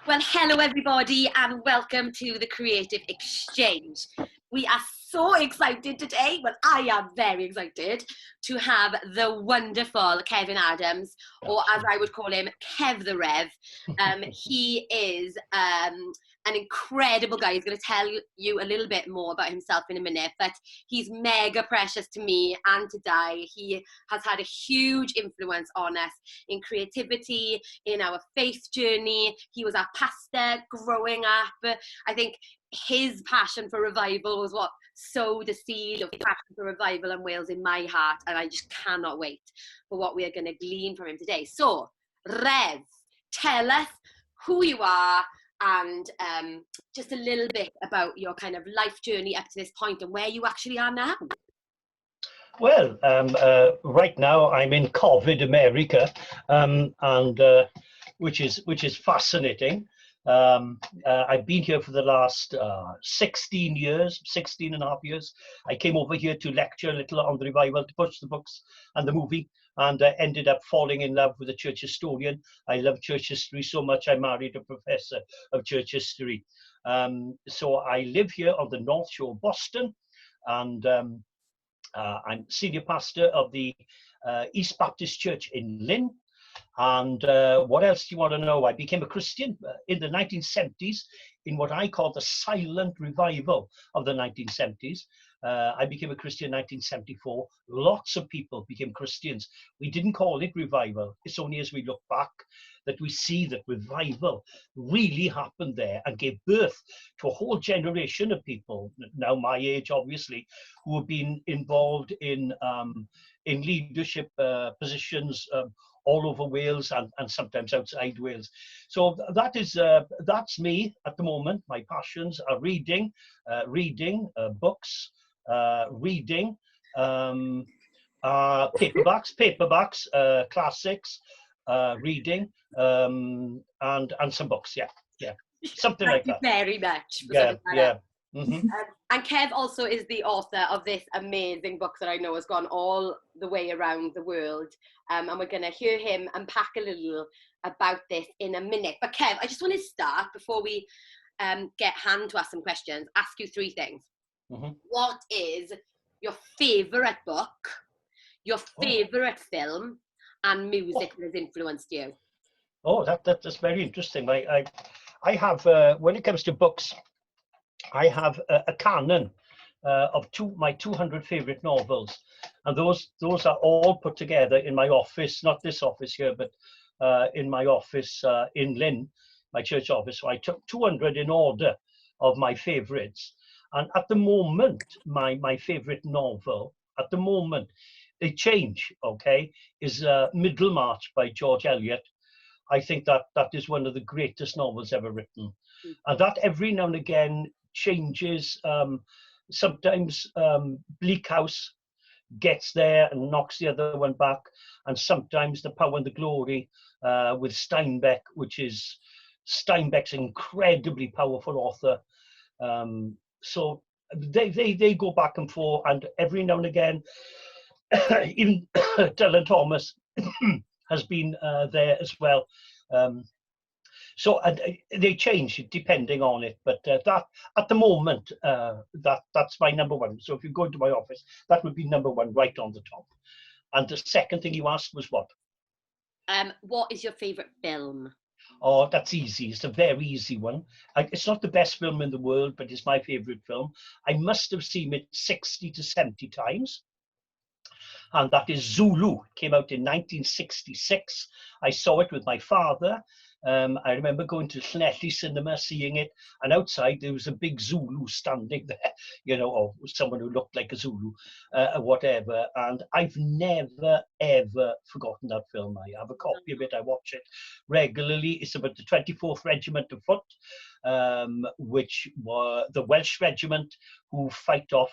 Well, hello everybody and welcome to the Creative Exchange. We are so excited today, well I am very excited to have the wonderful Kevin Adams, or as I would call him, Kev the Rev. He is an incredible guy. He's going to tell you a little bit more about himself in a minute, but he's mega precious to me and to Di. He has had a huge influence on us in creativity, in our faith journey. He was our pastor growing up. I think his passion for revival was what sowed the seed of passion for revival in Wales in my heart, and I just cannot wait for what we are going to glean from him today. So, Rev, tell us who you are and just a little bit about your kind of life journey up to this point and where you actually are now. Well, right now I'm in COVID America, which is fascinating. I've been here for the last 16 and a half years. I came over here to lecture a little on the revival, to push the books and the movie, and I ended up falling in love with a church historian. I love church history so much I married a professor of church history. So I live here on the North Shore of Boston, and I'm senior pastor of the East Baptist Church in Lynn. And what else do you want to know? I became a Christian in the 1970s in what I call the silent revival of the 1970s. I became a Christian in 1974. Lots of people became Christians. We didn't call it revival. It's only as we look back that we see that revival really happened there and gave birth to a whole generation of people, now my age obviously, who have been involved in leadership positions all over Wales and sometimes outside Wales. So that's me at the moment. My passions are reading, books, reading, paperbacks, classics, reading, and some books. Yeah, something like that. Thank you very much. Yeah. Mm-hmm. And Kev also is the author of this amazing book that I know has gone all the way around the world. And we're going to hear him unpack a little about this in a minute. But Kev, I just want to start, before we get hand to ask some questions, ask you three things. Mm-hmm. What is your favourite book, your favourite film, and music that has influenced you? Oh, that's very interesting. I have, when it comes to books, I have a canon of my 200 favorite novels, and those are all put together in my office, not this office here, but in my office in Lynn, my church office. So I took 200 in order of my favorites, and at the moment, my favorite novel at the moment, they change, okay, is Middlemarch by George Eliot. I think that is one of the greatest novels ever written, and that every now and again changes. Sometimes Bleak House gets there and knocks the other one back, and sometimes The Power and the Glory with Steinbeck, which is Steinbeck's incredibly powerful author. So they go back and forth, and every now and again, even Dylan Thomas has been there as well. So they change depending on it, but that at the moment, that's my number one. So if you go into my office, that would be number one, right on the top. And the second thing you asked was what? What is your favourite film? Oh, that's easy. It's a very easy one. It's not the best film in the world, but it's my favourite film. I must have seen it 60 to 70 times. And that is Zulu. It came out in 1966. I saw it with my father. I remember going to Llanelli Cinema, seeing it, and outside there was a big Zulu standing there, you know, or someone who looked like a Zulu, whatever. And I've never, ever forgotten that film. I have a copy of it. I watch it regularly. It's about the 24th Regiment of Foot, which were the Welsh regiment who fight off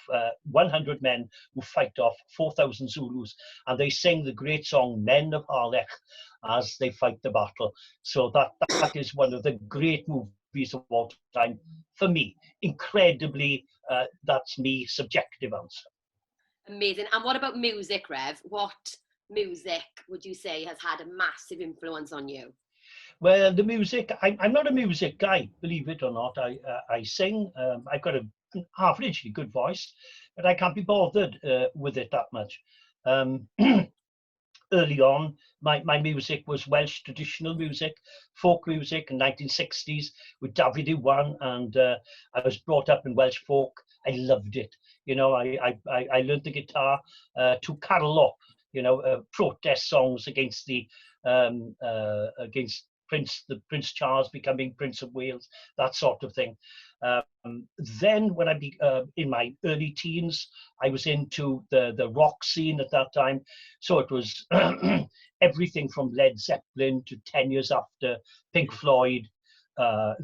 100 men who fight off 4,000 Zulus, and they sing the great song Men of Harlech as they fight the battle. So that is one of the great movies of all time for me. Incredibly, that's me subjective answer. Amazing. And what about music, Rev? What music would you say has had a massive influence on you? Well, the music, I'm not a music guy, believe it or not. I sing. I've got an averagely good voice, but I can't be bothered with it that much. Um, Early on, my music was Welsh traditional music, folk music in 1960s with David Iwan, and I was brought up in Welsh folk. I loved it. You know, I learned the guitar to carlo, you know, protest songs against against Prince Charles becoming Prince of Wales, that sort of thing. Then when in my early teens, I was into the rock scene at that time. So it was everything from Led Zeppelin to 10 Years After, Pink Floyd.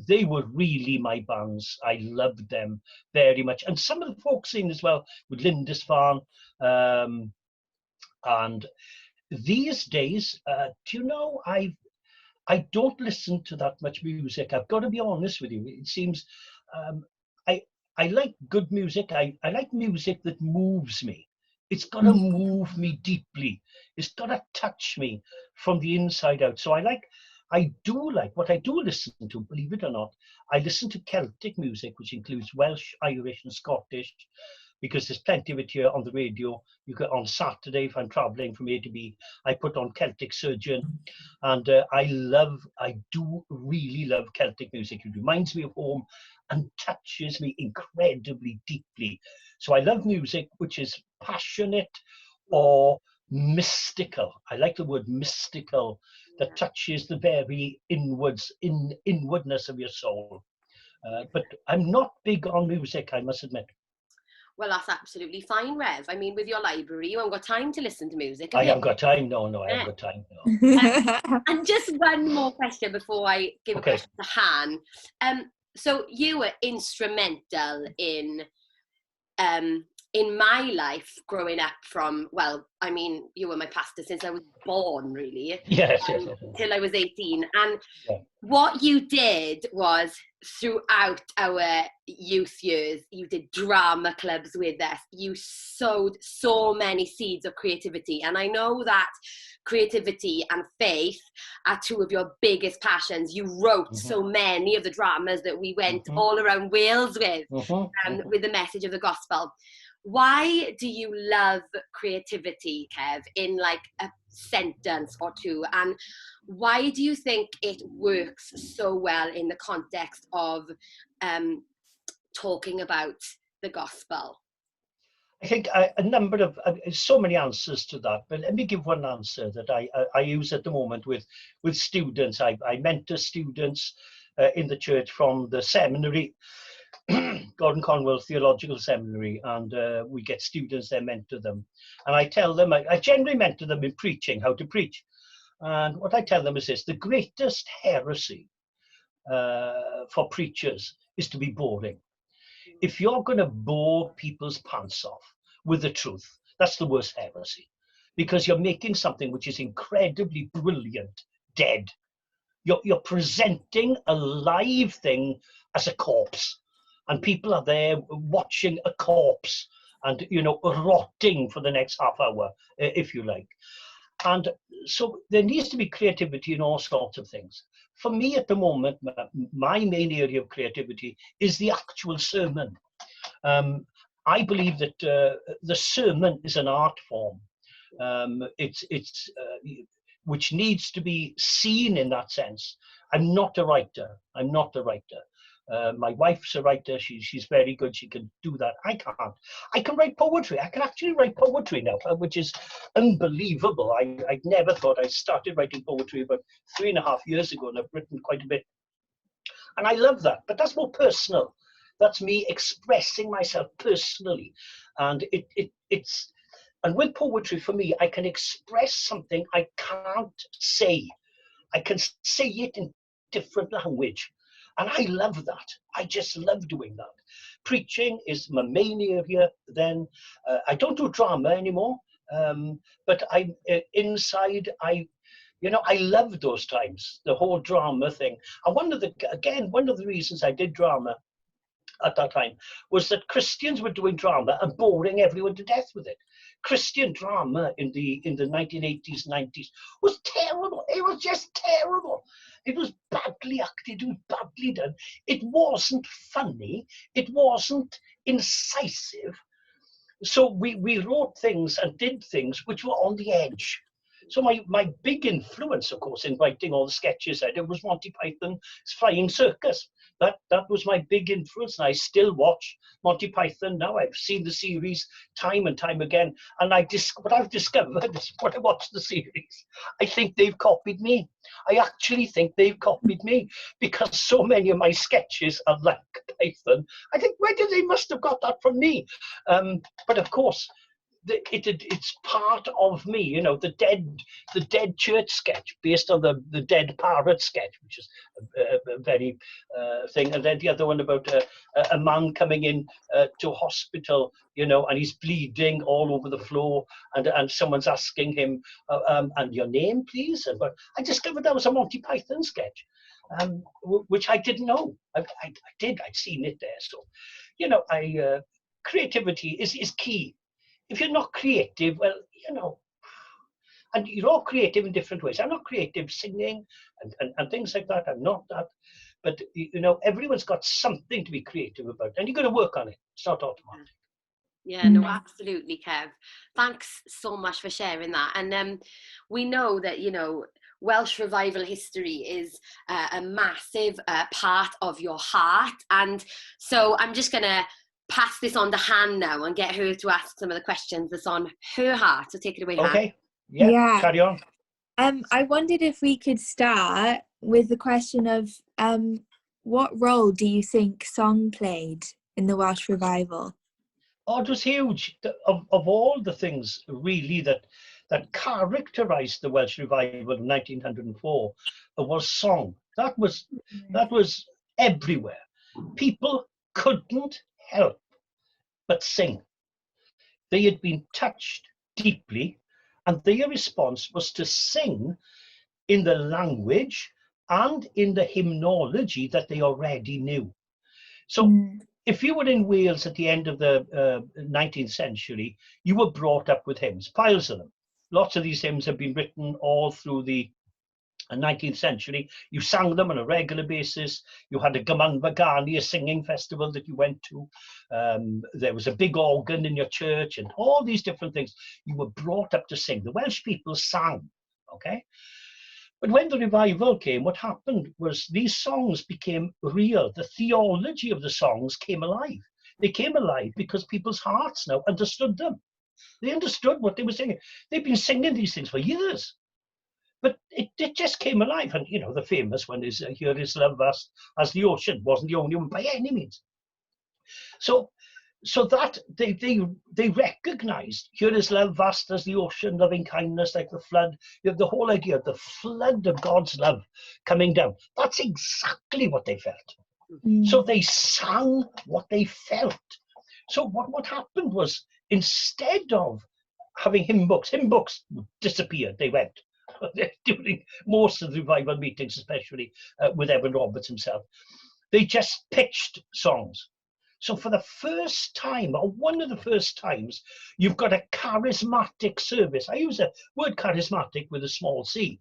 They were really my bands. I loved them very much. And some of the folk scene as well, with Lindisfarne. And these days, do you know, I don't listen to that much music. I've got to be honest with you. It seems um, I I like good music. I like music that moves me. It's got to move me deeply. It's got to touch me from the inside out. So I do like what I do listen to, believe it or not. I listen to Celtic music, which includes Welsh, Irish, and Scottish, because there's plenty of it here on the radio. You get on Saturday, if I'm traveling from A to B, I put on Celtic Surgeon, and I do really love Celtic music. It reminds me of home and touches me incredibly deeply. So I love music which is passionate or mystical. I like the word mystical, that touches the very inwardness of your soul. But I'm not big on music, I must admit. Well, that's absolutely fine, Rev. I mean, with your library, you haven't got time to listen to music. I haven't got time. No, I haven't got time. No. And just one more question before I give a question to Han. So you were instrumental in my life growing up from, well, I mean, you were my pastor since I was born, really. Yes. Till I was 18. And what you did was, throughout our youth years, you did drama clubs with us. You sowed so many seeds of creativity. And I know that creativity and faith are two of your biggest passions. You wrote so many of the dramas that we went all around Wales with, with the message of the gospel. Why do you love creativity, Kev, in like a sentence or two? And why do you think it works so well in the context of talking about the gospel? I think a number of, so many answers to that, but let me give one answer that I use at the moment with students. I mentor students in the church from the seminary, Gordon Conwell Theological Seminary, and we get students there, mentor them. And I tell them, I generally mentor them in preaching, how to preach. And what I tell them is this: the greatest heresy for preachers is to be boring. If you're going to bore people's pants off with the truth, that's the worst heresy, because you're making something which is incredibly brilliant dead. You're presenting a live thing as a corpse, and people are there watching a corpse and, you know, rotting for the next half hour, if you like. And so there needs to be creativity in all sorts of things. For me at the moment, my main area of creativity is the actual sermon. I believe that the sermon is an art form. Which needs to be seen in that sense. I'm not a writer. My wife's a writer. She's very good. She can do that. I can't. I can write poetry. I can actually write poetry now, which is unbelievable. I never thought. I started writing poetry about 3.5 years ago, and I've written quite a bit. And I love that. But that's more personal. That's me expressing myself personally. And it's and with poetry, for me, I can express something I can't say. I can say it in different language. And I love that. I just love doing that. Preaching is my main area. Then I don't do drama anymore. But I'm inside. I love those times, the whole drama thing. And one of the reasons I did drama at that time was that Christians were doing drama and boring everyone to death with it. Christian drama in the 1980s, 90s was terrible. It was just terrible. It was badly acted, it was badly done. It wasn't funny, it wasn't incisive. So we wrote things and did things which were on the edge. So my big influence, of course, in writing all the sketches I did was Monty Python's Flying Circus. That was my big influence, and I still watch Monty Python now. I've seen the series time and time again, and what I've discovered is when I watch the series, I think they've copied me. I actually think they've copied me, because so many of my sketches are like Python. I think they must have got that from me. But of course, it's part of me, you know. The dead church sketch based on the dead parrot sketch, which is a very thing, and then the other one about a man coming in to hospital, you know, and he's bleeding all over the floor, and someone's asking him, and your name, please. But I discovered that was a Monty Python sketch, which I didn't know. I'd seen it there. So, you know, creativity is key. If you're not creative, well, you know, and you're all creative in different ways. I'm not creative singing and things like that. I'm not that. But, you know, everyone's got something to be creative about, and you've got to work on it. It's not automatic. Yeah, no, absolutely, Kev. Thanks so much for sharing that. And we know that, you know, Welsh revival history is a massive part of your heart. And so I'm just going to pass this on to Han now and get her to ask some of the questions that's on her heart. So take it away, Han. Okay. Yeah. Carry on. I wondered if we could start with the question of what role do you think song played in the Welsh revival? Oh, it was huge. Of all the things really that characterised the Welsh revival of 1904 was song. That was everywhere. People couldn't help but sing. They had been touched deeply, and their response was to sing in the language and in the hymnology that they already knew. So if you were in Wales at the end of the 19th century, you were brought up with hymns, piles of them. Lots of these hymns have been written all through the 19th century. You sang them on a regular basis. You had a Gymanfa Ganu, a singing festival that you went to. There was a big organ in your church, and all these different things. You were brought up to sing. The Welsh people sang, okay? But when the revival came, what happened was these songs became real. The theology of the songs came alive. They came alive because people's hearts now understood them. They understood what they were singing. They've been singing these things for years. But it just came alive. And, you know, the famous one is Here is Love Vast as the Ocean. Wasn't the only one by any means. So that they recognized Here is Love Vast as the Ocean, loving kindness like the flood. You have the whole idea of the flood of God's love coming down. That's exactly what they felt. So they sang what they felt. So what happened was, instead of having hymn books disappeared. They went. During most of the revival meetings, especially with Evan Roberts himself, they just pitched songs. So for the first time, or one of the first times, you've got a charismatic service. I use the word charismatic with a small c.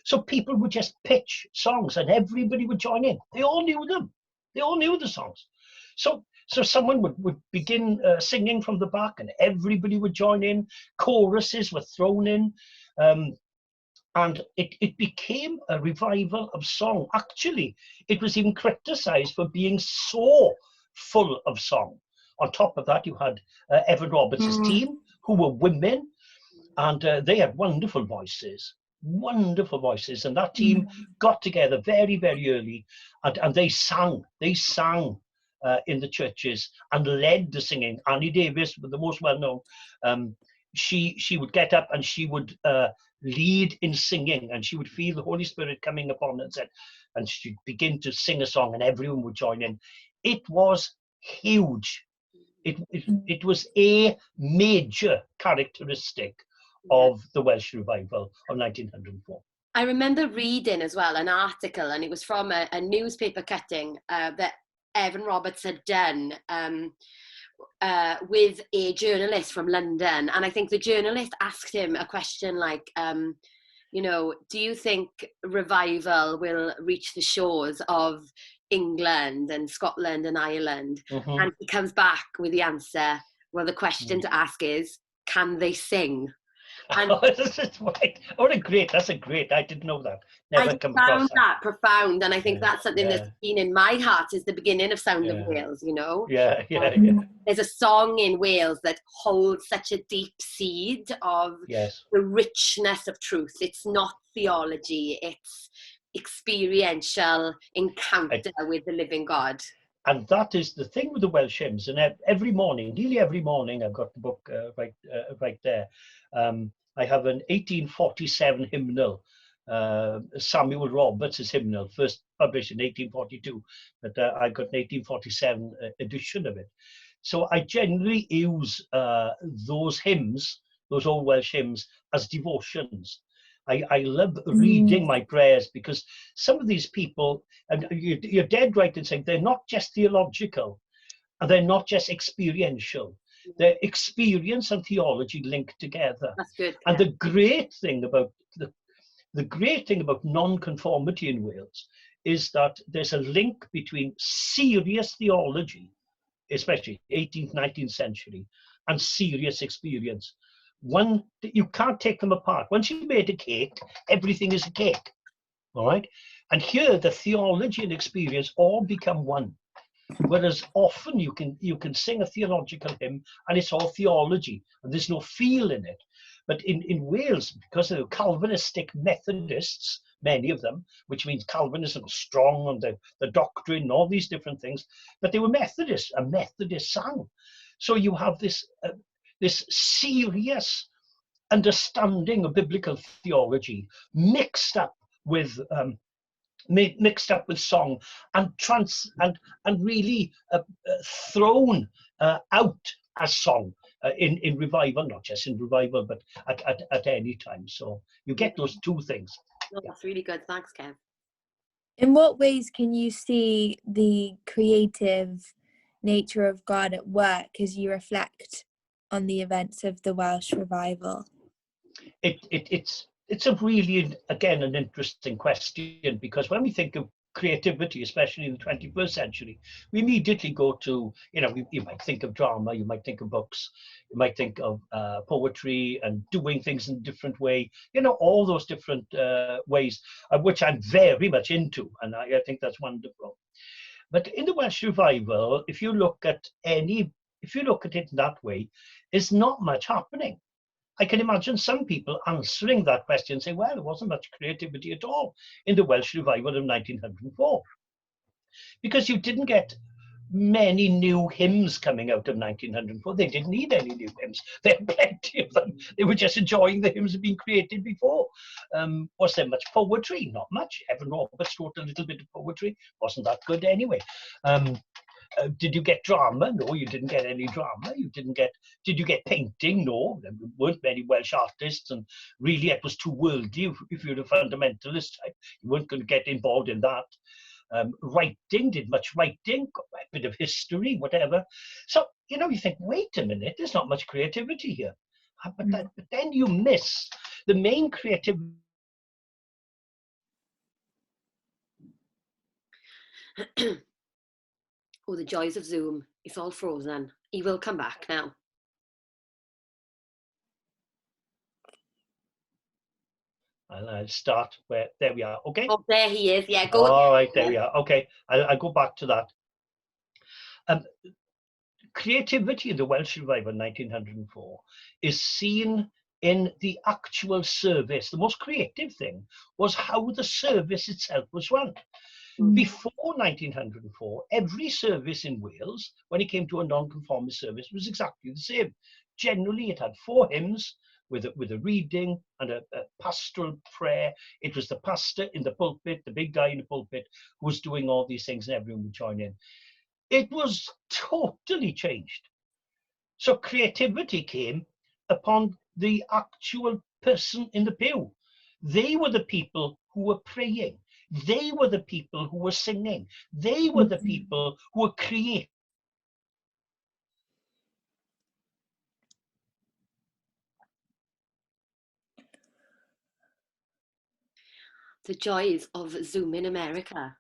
So people would just pitch songs and everybody would join in. They all knew them. They all knew the songs. So someone would begin singing from the back and everybody would join in. Choruses were thrown in. And it became a revival of song. Actually, it was even criticized for being so full of song. On top of that, you had Evan Roberts' team, who were women, and they had wonderful voices. And that team got together very, very early, and they sang. In the churches and led the singing. Annie Davis, the most well-known, she would get up and she would lead in singing, and she would feel the Holy Spirit coming upon her, and she'd begin to sing a song and everyone would join in. It was huge. It was a major characteristic of the Welsh revival of 1904. I remember reading as well an article, and it was from a newspaper cutting that Evan Roberts had done with a journalist from London. And I think the journalist asked him a question like, you know, do you think revival will reach the shores of England and Scotland and Ireland? Mhm. And he comes back with the answer, well, the question to ask is, can they sing? And This is right. Oh, that's a great, I didn't know that. I Never just come across found that profound, and I think Yeah, that's something yeah, that's been in my heart is the beginning of Sound of yeah, Wales, you know. yeah, yeah, Um, yeah. there's a song in Wales that holds such a deep seed of Yes. the richness of truth. It's not theology, it's experiential encounter with the living God. And that is the thing with the Welsh hymns. And every morning, nearly every morning, I've got the book right there. I have an 1847 hymnal. Samuel Roberts' hymnal, first published in 1842, but I got an 1847 edition of it. So I generally use those hymns, those old Welsh hymns, as devotions. I love reading my prayers because some of these people, and you're dead right in saying they're not just theological and they're not just experiential. They're experience and theology linked together. That's good. And Yeah. the great thing about non-conformity in Wales is that there's a link between serious theology, especially 18th, 19th century, and serious experience. One, you can't take them apart. Once you've made a cake, everything is a cake, all right? And here, the theology and experience all become one. Whereas often you can sing a theological hymn and it's all theology and there's no feel in it. But in Wales, because of the Calvinistic Methodists, many of them, which means Calvinism was strong on the doctrine and all these different things, but they were Methodists, a Methodist sang. So you have this serious understanding of biblical theology mixed up with song and really thrown out as song in revival, not just in revival, but at any time. So you get those two things. Oh, that's really good. Thanks, Kev. In what ways can you see the creative nature of God at work as you reflect on the events of the Welsh revival? It's a really, again, an interesting question, because when we think of creativity, especially in the 21st century, we immediately go to, you might think of drama, you might think of books, you might think of poetry and doing things in a different way, all those different ways, which I'm very much into, and I think that's wonderful. But in the Welsh revival, if you look at it in that way, there's not much happening. I can imagine some people answering that question saying, well, there wasn't much creativity at all in the Welsh revival of 1904. Because you didn't get many new hymns coming out of 1904. They didn't need any new hymns. There were plenty of them. They were just enjoying the hymns that had been created before. Was there much poetry? Not much. Evan Roberts wrote a little bit of poetry. Wasn't that good anyway. Did you get drama? No, you didn't get any drama. Did you get painting? No, there weren't many Welsh artists, and really it was too worldly. If you're a fundamentalist type, you weren't going to get involved in that. Writing, did much writing, a bit of history, whatever. So, you think, wait a minute, there's not much creativity here. But then you miss the main creativity. Oh, the joys of Zoom. It's all frozen. He will come back now. I'll start where, there we are, okay? Oh, there he is. Yeah, go All again. right, there we are. Okay, I'll go back to that. Creativity in the Welsh revival in 1904 is seen in the actual service. The most creative thing was how the service itself was run. Before 1904, every service in Wales, when it came to a non-conformist service, was exactly the same. Generally, it had 4 hymns with a reading and a pastoral prayer. It was the pastor in the pulpit, the big guy in the pulpit, who was doing all these things, and everyone would join in. It was totally changed. So creativity came upon the actual person in the pew. They were the people who were praying. They were the people who were singing. They were the people who were creating. The joys of Zoom in America.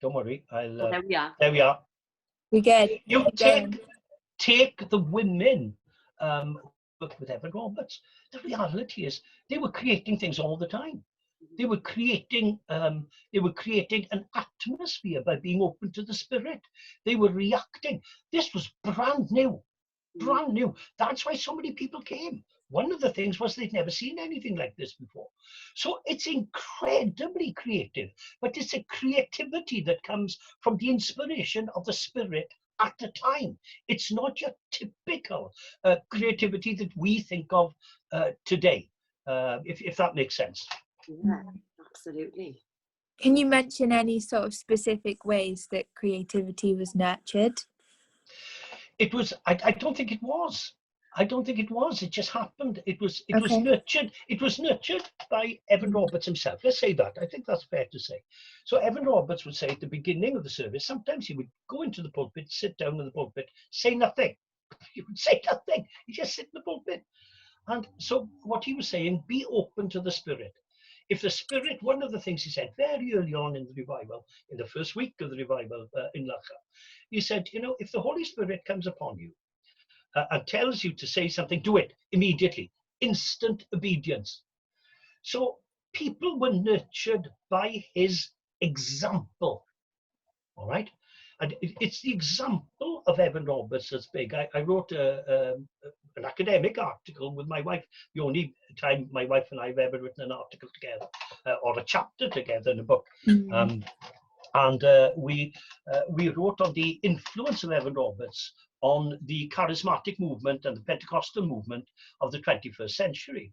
Don't worry, Oh, there we are. there we are. We good. You Keep going. take the women with Evan Roberts. The reality is they were creating things all the time. They were creating an atmosphere by being open to the spirit. They were reacting. This was brand new. Brand new. That's why so many people came. One of the things was they'd never seen anything like this before. So it's incredibly creative, but it's a creativity that comes from the inspiration of the spirit at the time. It's not your typical creativity that we think of today, if that makes sense. Yeah, absolutely. Can you mention any sort of specific ways that creativity was nurtured? It was. I don't think it was. I don't think it was. It just happened. It was Okay. nurtured. It was nurtured by Evan Roberts himself. Let's say that. I think that's fair to say. So Evan Roberts would say at the beginning of the service, sometimes he would go into the pulpit, sit down in the pulpit, say nothing. He would say nothing. He just sit in the pulpit. And so what he was saying, be open to the Spirit. If the Spirit, one of the things he said very early on in the revival, in the first week of the revival in Lacha, he said, you know, if the Holy Spirit comes upon you and tells you to say something, do it immediately. Instant obedience. So people were nurtured by his example. All right. And it's the example of Evan Roberts that's big. I wrote an academic article with my wife, the only time my wife and I have ever written an article together or a chapter together in a book. And we wrote on the influence of Evan Roberts on the charismatic movement and the Pentecostal movement of the 21st century.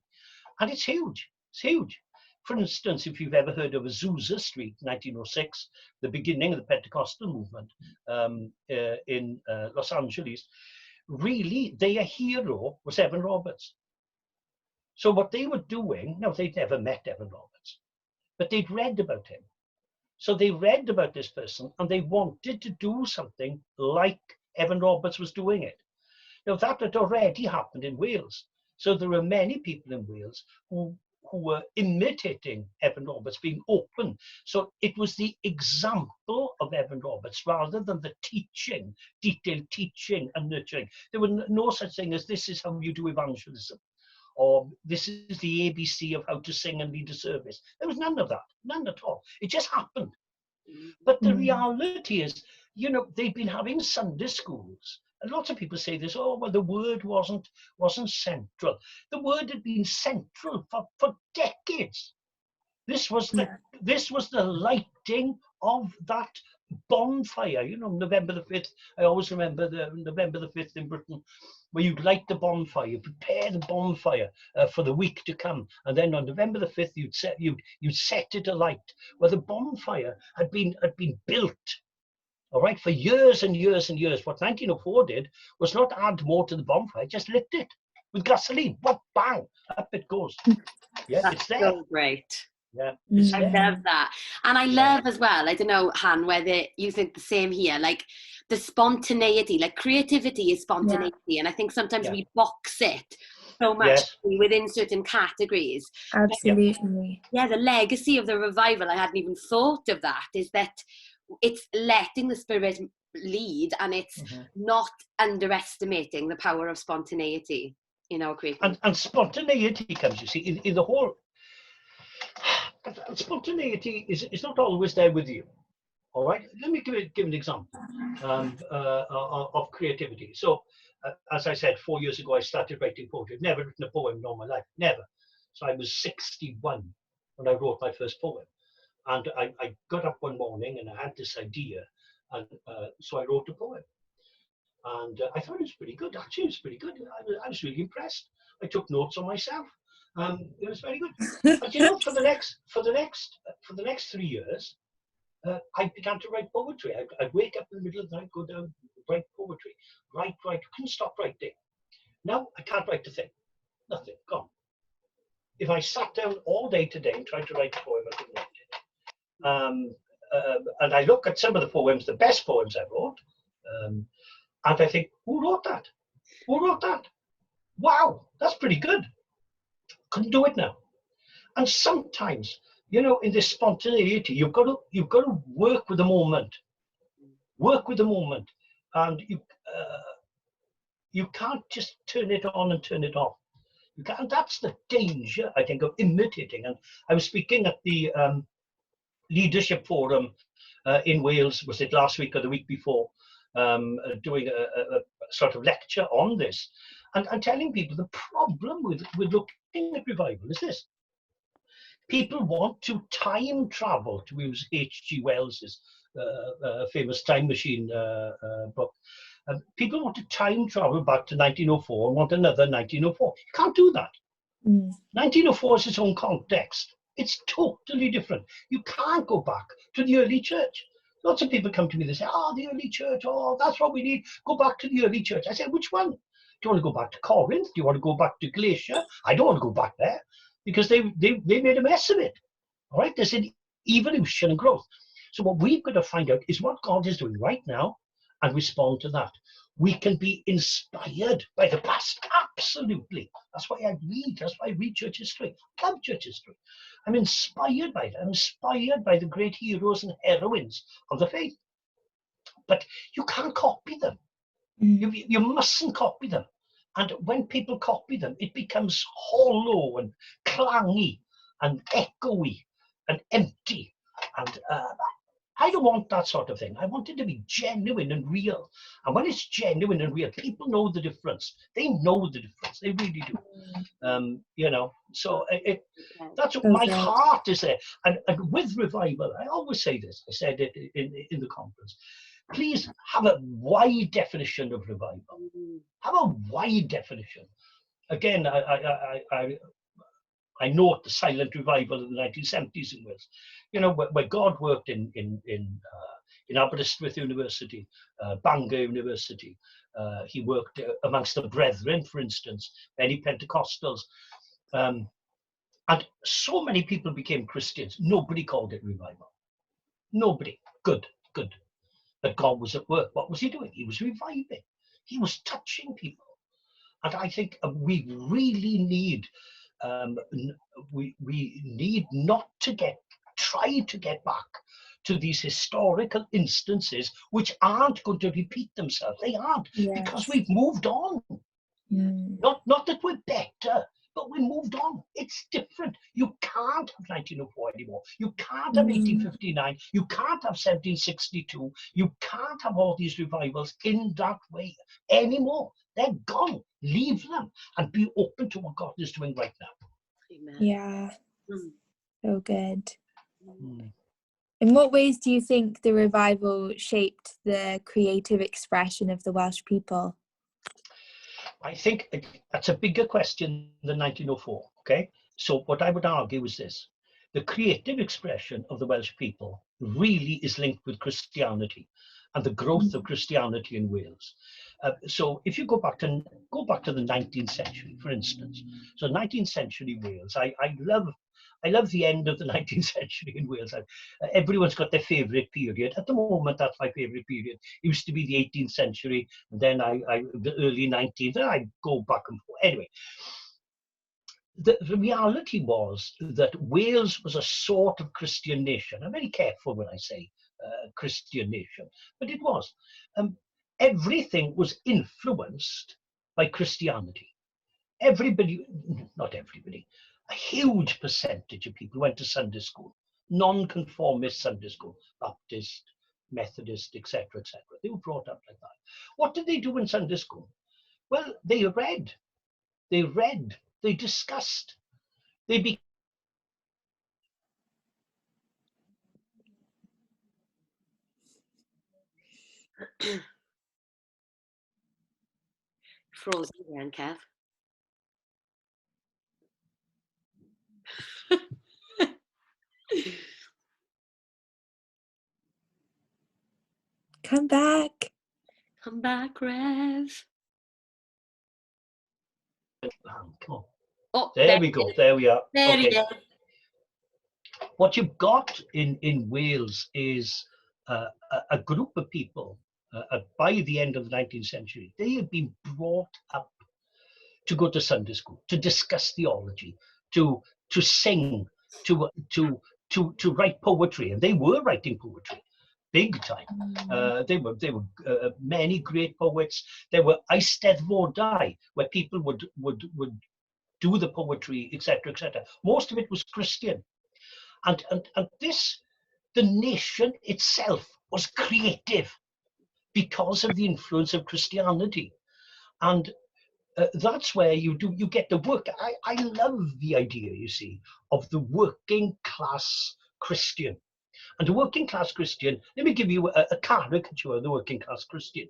And it's huge. It's huge. For instance, if you've ever heard of Azusa Street, 1906, the beginning of the Pentecostal movement in Los Angeles, really their hero was Evan Roberts. So what they were doing, now they'd never met Evan Roberts, but they'd read about him. So they read about this person and they wanted to do something like Evan Roberts was doing it. Now that had already happened in Wales. So there are many people in Wales who were imitating Evan Roberts, being open. So it was the example of Evan Roberts rather than the teaching, detailed teaching and nurturing. There was no such thing as this is how you do evangelism, or this is the ABC of how to sing and lead a service. There was none of that, none at all. It just happened. But the reality is, you know, they've been having Sunday schools. And lots of people say this, oh, well, the word wasn't central. The word had been central for decades. This was the lighting of that bonfire. You know, November the 5th, I always remember the November the 5th in Britain, where you'd light the bonfire, you prepare the bonfire for the week to come. And then on November the 5th, you'd set it alight. Well, the bonfire had been built, all right, for years and years and years. What 1904 did was not add more to the bonfire, just lit it with gasoline. What, bang, up it goes. Yeah, That's it's there. so great. Yeah, it's I there. love that. And I love as well, I don't know, Han, whether you think the same here, like the spontaneity, like creativity is spontaneity. And I think sometimes we box it so much within certain categories. Absolutely. Yeah, the legacy of the revival, I hadn't even thought of that, is that it's letting the Spirit lead and it's not underestimating the power of spontaneity in our creativity. And spontaneity comes, you see, in the whole... Spontaneity is not always there with you. All right, let me give an example of creativity. So, as I said, 4 years ago, I started writing poetry. I've never written a poem in all my life, never. So I was 61 when I wrote my first poem. And I got up one morning and I had this idea. And so I wrote a poem. And I thought it was pretty good. Actually, it was pretty good. I was really impressed. I took notes on myself. It was very good. But you know, for the next 3 years, I began to write poetry. I'd wake up in the middle of the night, go down, write poetry, write. Couldn't stop writing. Now I can't write a thing. Nothing. Gone. If I sat down all day today and tried to write a poem, I couldn't write it. And I look at some of the poems, the best poems I wrote, and I think, who wrote that? Who wrote that? Wow, that's pretty good. Couldn't do it now. And sometimes, you know, in this spontaneity, you've got to work with the moment. Work with the moment, and you can't just turn it on and turn it off. You can't. That's the danger, I think, of imitating. And I was speaking at the leadership forum in Wales, was it last week or the week before, doing a sort of lecture on this, and telling people the problem with looking at revival is this. People want to time travel, to use H.G. Wells's famous time machine book. People want to time travel back to 1904 and want another 1904. You can't do that. 1904 is its own context. It's totally different. You can't go back to the early church. Lots of people come to me, they say, oh, the early church, oh, that's what we need. Go back to the early church. I say, which one? Do you want to go back to Corinth? Do you want to go back to Galatia? I don't want to go back there, because they made a mess of it. All right, there's an evolution and growth. So what we've got to find out is what God is doing right now and respond to that. We can be inspired by the past, absolutely. That's why I read. That's why I read church history. I love church history. I'm inspired by it. I'm inspired by the great heroes and heroines of the faith. But you can't copy them. You mustn't copy them. And when people copy them, it becomes hollow and clangy and echoey and empty. And I don't want that sort of thing. I want it to be genuine and real. And when it's genuine and real, people know the difference. They know the difference. They really do. You know, so that's what my heart is there. And with revival, I always say this. I said it in the conference. Please have a wide definition of revival. Have a wide definition. Again, I note the silent revival in the 1970s in Wales. You know, where God worked in Aberystwyth University, Bangor University. He worked amongst the brethren, for instance, many Pentecostals. And so many people became Christians. Nobody called it revival. Nobody. Good. But God was at work. What was he doing? He was reviving. He was touching people. And I think we really need, we need not to try to get back to these historical instances which aren't going to repeat themselves. They aren't, because we've moved on. Not that we're better, but we moved on. It's different. You can't have 1904 anymore. You can't have 1859. You can't have 1762. You can't have all these revivals in that way anymore. They're gone. Leave them and be open to what God is doing right now. Amen. Yeah. So good. In what ways do you think the revival shaped the creative expression of the Welsh people? I think that's a bigger question than 1904, okay? So what I would argue is this. The creative expression of the Welsh people really is linked with Christianity and the growth of Christianity in Wales. So if you go back to the 19th century, for instance, so 19th century Wales, I love the end of the 19th century in Wales. Everyone's got their favourite period. At the moment, that's my favourite period. It used to be the 18th century, and then the early 19th, and I go back and forth. Anyway, the reality was that Wales was a sort of Christian nation. I'm very careful when I say Christian nation, but it was. Everything was influenced by Christianity. Everybody, not everybody, a huge percentage of people went to Sunday school, non-conformist Sunday school, Baptist, Methodist, etc., etc. They were brought up like that. What did they do in Sunday school? Well, they read, they discussed, they Frozen again, Kev. Come back. Come back, Rev. Come on. Oh, there we go. There we are. There he is. What you've got in Wales is a group of people, by the end of the 19th century, they have been brought up to go to Sunday school, to discuss theology, to to sing, to write poetry, and they were writing poetry, big time. There were many great poets. There were Eisteddfodau, where people would do the poetry, etc., etc. Most of it was Christian, and this, the nation itself was creative because of the influence of Christianity, and that's where you get the work. I love the idea, you see, of the working class Christian. And the working class Christian, let me give you a caricature of the working class Christian.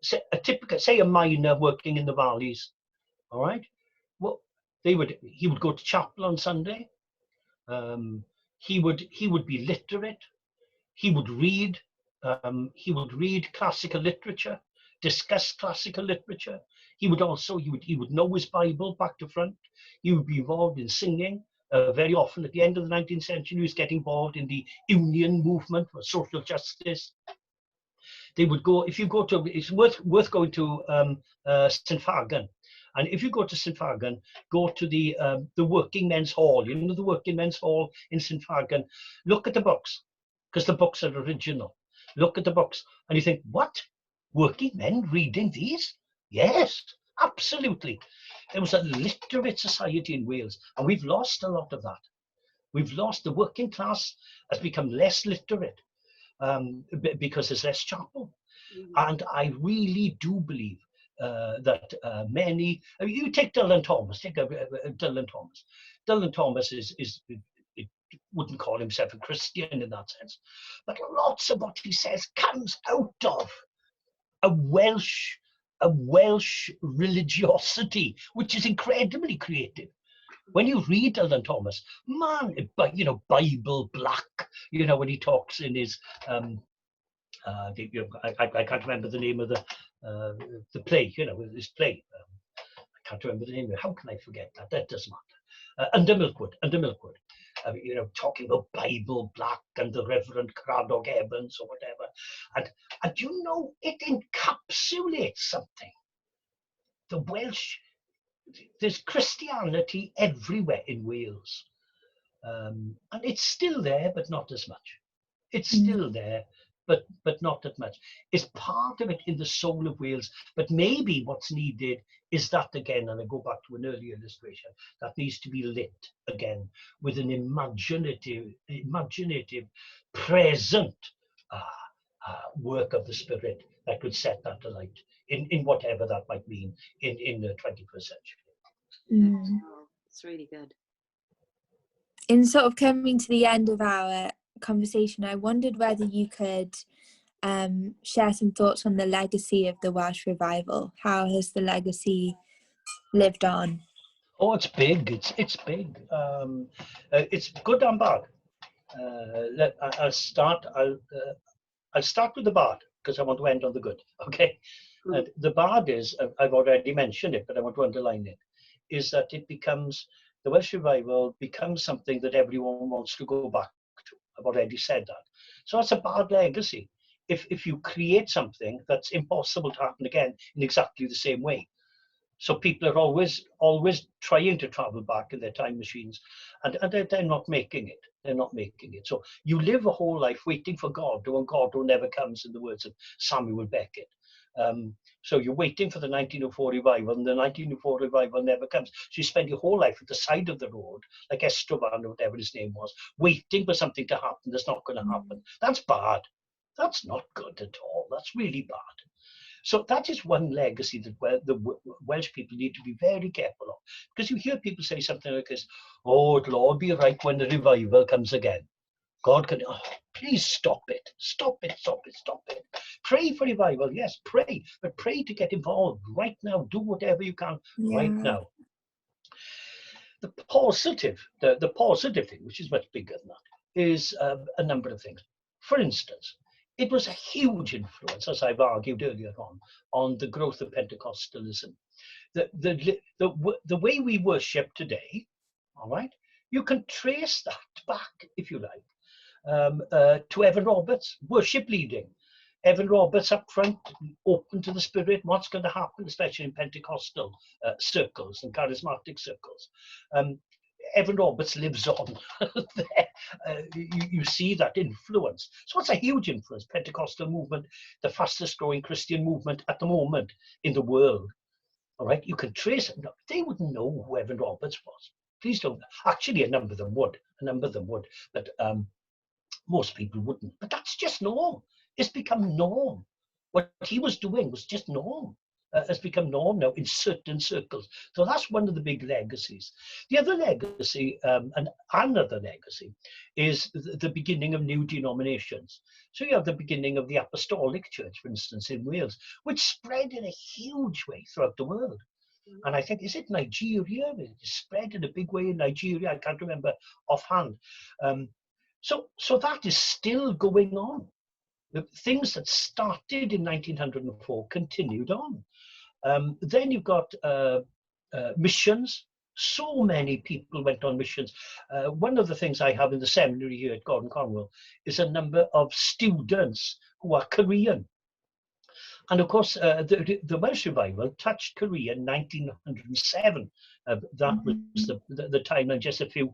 Say a miner working in the valleys, all right? Well, he would go to chapel on Sunday. He would be literate. He would read classical literature, discuss classical literature. He would know his Bible back to front. He would be involved in singing. Very often at the end of the 19th century, he was getting involved in the union movement for social justice. They would go, if you go to, it's worth going to St. Fagan. And if you go to St. Fagan, go to the Working Men's Hall. You know the Working Men's Hall in St. Fagan. Look at the books, because the books are original. Look at the books, and you think, what? Working men reading these? Yes, absolutely. There was a literate society in Wales, and we've lost a lot of that. We've lost. The working class has become less literate because there's less chapel. And I really do believe that many, I mean, you take Dylan Thomas, Dylan Thomas. Dylan Thomas wouldn't call himself a Christian in that sense, but lots of what he says comes out of a Welsh religiosity, which is incredibly creative. When you read Dylan Thomas, man, Bible black, when he talks in his, I can't remember the name of the play, his play. I can't remember the name of it. How can I forget that? That doesn't matter. Under Milkwood. Talking about Bible black and the Reverend Craddock Evans or whatever. And it encapsulates something. The Welsh, there's Christianity everywhere in Wales. And it's still there, but not as much. It's still there, but not that much. It's part of it in the soul of Wales. But maybe what's needed is that again, and I go back to an earlier illustration, that needs to be lit again with an imaginative, present work of the Spirit that could set that alight in whatever that might mean in the 21st century. It's really good. In sort of coming to the end of our conversation, I wondered whether you could share some thoughts on the legacy of the Welsh Revival. How has the legacy lived on? Oh, it's big. It's big. It's good and bad. I'll start with the bad because I want to end on the good. Okay. The bad is, I've already mentioned it, but I want to underline it, is that the Welsh Revival becomes something that everyone wants to go back to. I've already said that. So that's a bad legacy. If you create something that's impossible to happen again in exactly the same way. So people are always trying to travel back in their time machines, and they're not making it. They're not making it. So you live a whole life waiting for God, and God who never comes, in the words of Samuel Beckett. So you're waiting for the 1904 revival, and the 1904 revival never comes. So you spend your whole life at the side of the road, like Esteban or whatever his name was, waiting for something to happen that's not going to happen. That's bad. That's not good at all. That's really bad. So that is one legacy that the Welsh people need to be very careful of. Because you hear people say something like this, oh, it'll all be right when the revival comes again. God can, please stop it. Stop it. Pray for revival, yes, pray. But pray to get involved right now. Do whatever you can right now. The positive thing, which is much bigger than that, is a number of things. For instance, it was a huge influence, as I've argued earlier on the growth of Pentecostalism. The way we worship today, all right, you can trace that back, if you like, to Evan Roberts, worship leading. Evan Roberts up front, open to the Spirit, what's going to happen, especially in Pentecostal circles and charismatic circles. Evan Roberts lives on. There, you see that influence. So it's a huge influence. Pentecostal movement, the fastest growing Christian movement at the moment in the world. All right, you can trace it. No, they wouldn't know who Evan Roberts was. Please don't. Actually, a number of them would. But most people wouldn't. But that's just norm. It's become norm. What he was doing was just norm. Has become norm now in certain circles. So that's one of the big legacies. The other legacy, and another legacy, is the beginning of new denominations. So you have the beginning of the Apostolic Church, for instance, in Wales, which spread in a huge way throughout the world. And I think, is it Nigeria? It spread in a big way in Nigeria. I can't remember offhand. So that is still going on. The things that started in 1904 continued on. Then you've got missions. So many people went on missions. One of the things I have in the seminary here at Gordon Cornwall is a number of students who are Korean. And of course, the Welsh Revival touched Korea in 1907. That was the time, and just a few,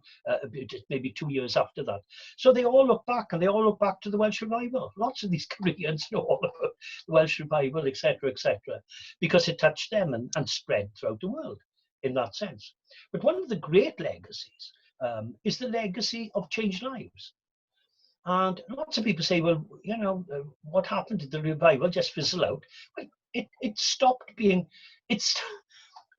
maybe 2 years after that. So they all look back, and they all look back to the Welsh Revival. Lots of these Koreans know all about the Welsh Revival, etc., because it touched them and spread throughout the world in that sense. But one of the great legacies is the legacy of changed lives. And lots of people say, well, you know, what happened to the revival? Just fizzle out. Well, it stopped being,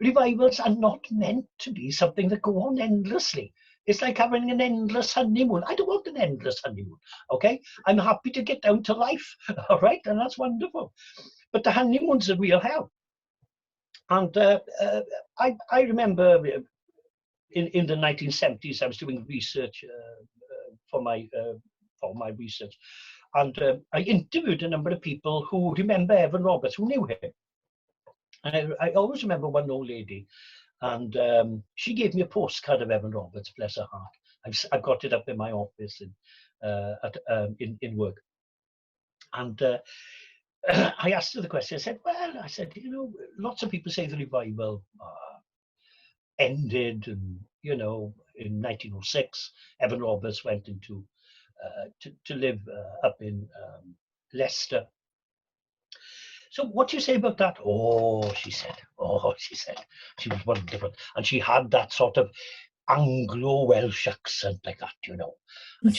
revivals are not meant to be something that go on endlessly. It's like having an endless honeymoon. I don't want an endless honeymoon, okay? I'm happy to get down to life, all right? And that's wonderful. But the honeymoon's a real hell. And I remember in the 1970s, I was doing research for my research, and I interviewed a number of people who remember Evan Roberts, who knew him. And I always remember one old lady, and she gave me a postcard of Evan Roberts, bless her heart. I've got it up in my office in work. And I asked her the question. I said, you know, lots of people say the revival ended, and you know, in 1906, Evan Roberts went into to live up in Leicester. So what do you say about that? She said, she was wonderful. And she had that sort of Anglo-Welsh accent like that, you know. And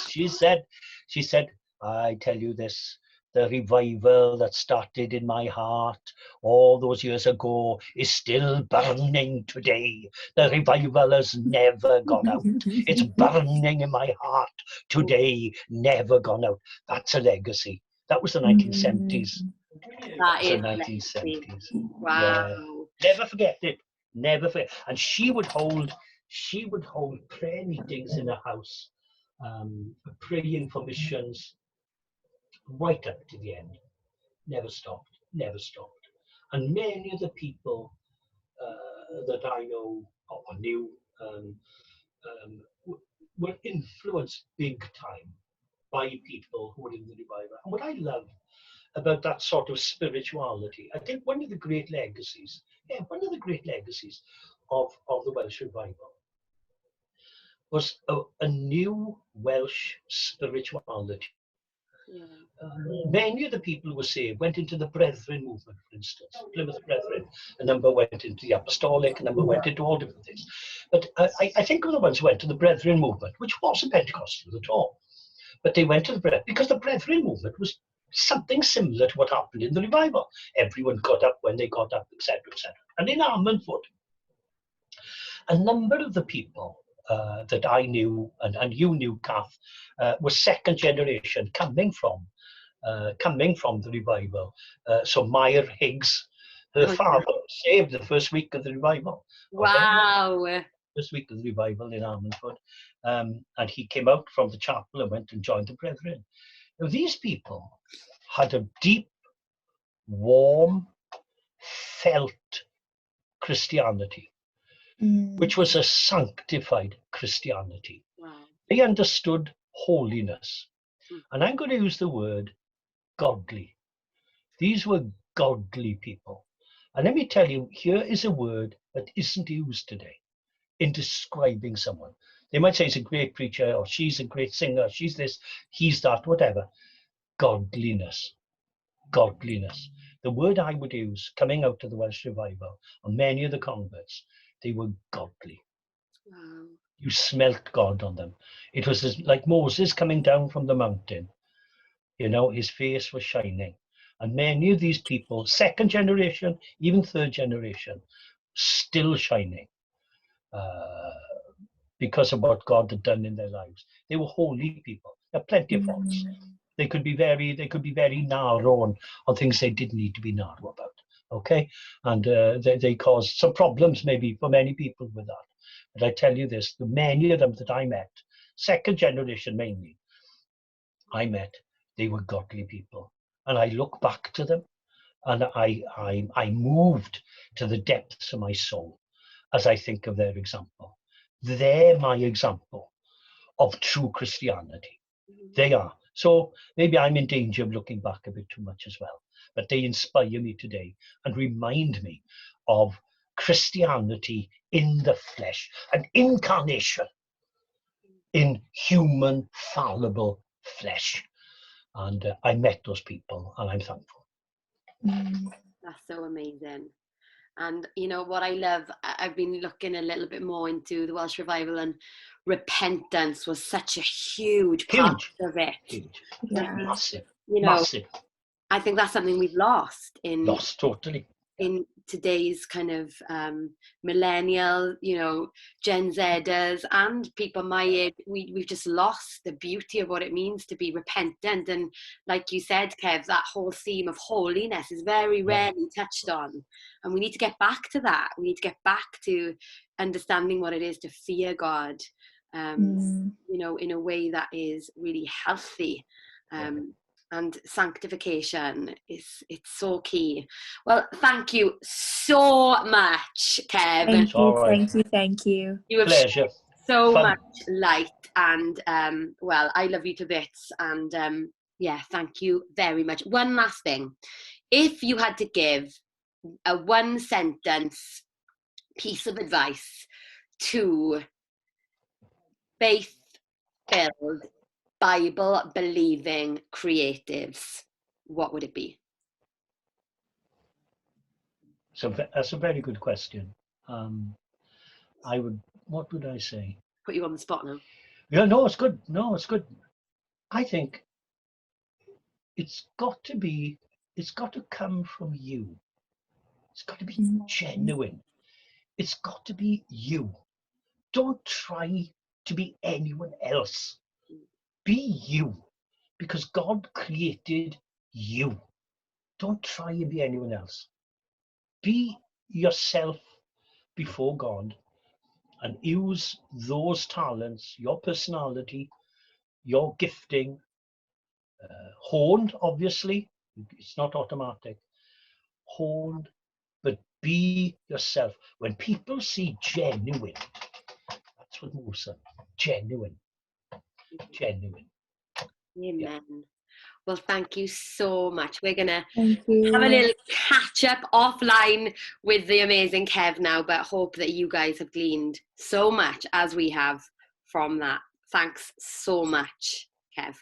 she said, she said, I tell you this, the revival that started in my heart all those years ago is still burning today. The revival has never gone out. It's burning in my heart today, never gone out. That's a legacy. That was the 1970s. That is the 1970s. Wow. Yeah. Never forget it. Never forget. And she would hold prayer meetings in her house, praying for missions, right up to the end. Never stopped. And many of the people that I know or knew were influenced big time by people who were in the revival. And what I love about that sort of spirituality, I think one of the great legacies of the Welsh Revival was a new Welsh spirituality. Yeah. Many of the people who were saved went into the Brethren movement, for instance, Plymouth Brethren. A number went into the Apostolic, a number went into all different things. But I think of the ones who went to the Brethren movement, which wasn't Pentecostal at all, but they went to the Brethren because the Brethren movement was something similar to what happened in the revival. Everyone got up when they got up, etc., etc. And in Armandford, a number of the people that I knew and you knew, Kath, was second generation coming from the revival. So Meyer Higgs, her father, saved the first week of the revival. Wow. Okay? First week of the revival in Armandford. And he came out from the chapel and went and joined the Brethren. Now, these people had a deep, warm, felt Christianity, which was a sanctified Christianity. Wow. They understood holiness. And I'm going to use the word godly. These were godly people. And let me tell you, here is a word that isn't used today in describing someone. They might say he's a great preacher, or she's a great singer, she's this, he's that, whatever. Godliness. Godliness. The word I would use coming out of the Welsh revival, and many of the converts, they were godly. Wow. You smelt God on them. It was like Moses coming down from the mountain. You know, his face was shining. And many of these people, second generation, even third generation, still shining because of what God had done in their lives. They were holy people. There are plenty of faults. They could be very narrow on things they didn't need to be narrow about. Okay, and they caused some problems maybe for many people with that. But I tell you this: the many of them that I met, second generation mainly, I met, they were godly people, and I look back to them, and I moved to the depths of my soul as I think of their example. They're my example of true Christianity. They are. So maybe I'm in danger of looking back a bit too much as well, but they inspire me today and remind me of Christianity in the flesh, an incarnation in human fallible flesh. And I met those people, and I'm thankful. That's so amazing. And you know what I love, I've been looking a little bit more into the Welsh Revival, and repentance was such a huge part of it. Huge. Yeah. Massive. You know, Massive. I think that's something we've lost Totally. in today's kind of millennial, you know, Gen Zers and people my age. We've just lost the beauty of what it means to be repentant. And like you said, Kev, that whole theme of holiness is very rarely touched on. And we need to get back to that. We need to get back to understanding what it is to fear God, you know, in a way that is really healthy. And sanctification it's so key. Well, thank you so much, Kev. Thank you. You have Pleasure. so Fun. much light, and well, I love you to bits, and yeah, thank you very much. One last thing, if you had to give a one sentence piece of advice to faith-filled, Bible-believing creatives, what would it be? So that's a very good question. What would I say? Put you on the spot now. Yeah, no, it's good. No, it's good. I think it's got to come from you. It's got to be genuine. It's got to be you. Don't try to be anyone else. Be you, because God created you. Don't try and be anyone else. Be yourself before God and use those talents, your personality, your gifting, honed, obviously. It's not automatic. Honed, but be yourself. When people see genuine, that's what moves them. Genuine. Amen. Yeah. Well, thank you so much. We're going to Thank have a you. little catch up offline with the amazing Kev now, but hope that you guys have gleaned so much as we have from that. Thanks so much, Kev.